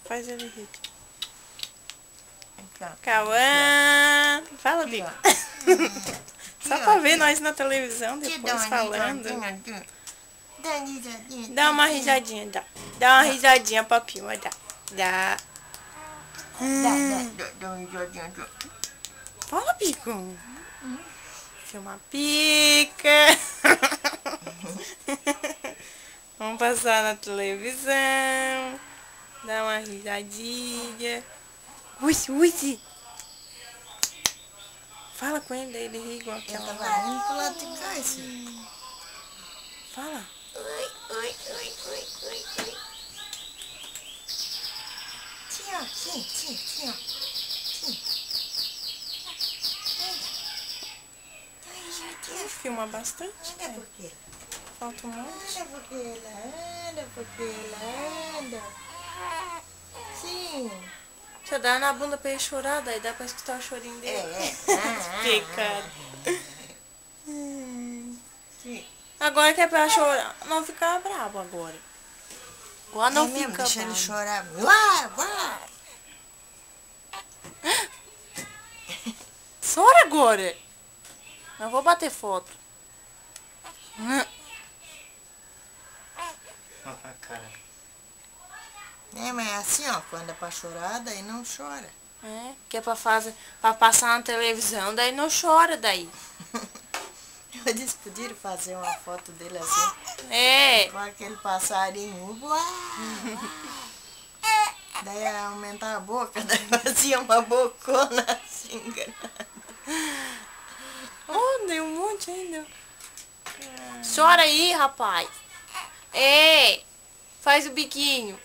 Faz ele rir. Aqui, ó. Cauã! Fala, Aqui, Bico. ó. Só pra ver nós na televisão depois falando. Dá uma risadinha, dá. Dá uma risadinha, papinho, dá. Dá. Dá uma risadinha. Fala, Bico. Filma pica. Vamos passar na televisão. Dá uma risadinha. Ui. Fala com ele, ele ri igual Eu aquela. tava indo pro lado de cá, esse. Fala. Oi. Tia, tia. Ele filma bastante. Anda por quê? Falta um monte. Anda porque ela anda. Sim. Você dá na bunda pra ele chorar, daí dá pra escutar o chorinho dele. Pecado. Sim. Agora que é pra chorar, não ficar bravo agora. Agora não mesmo, fica deixa ele bravo. chorar. Uá. Chora agora. Não vou bater foto. É, mas é assim, ó, quando é pra chorar, daí não chora. É, que é pra passar na televisão, daí não chora daí. Eu disse, podiam fazer uma foto dele assim, É. com aquele passarinho. Uá. Daí ia aumentar a boca, daí fazia uma bocona assim. Oh, deu um monte ainda. Chora aí, rapaz. É. Faz o biquinho.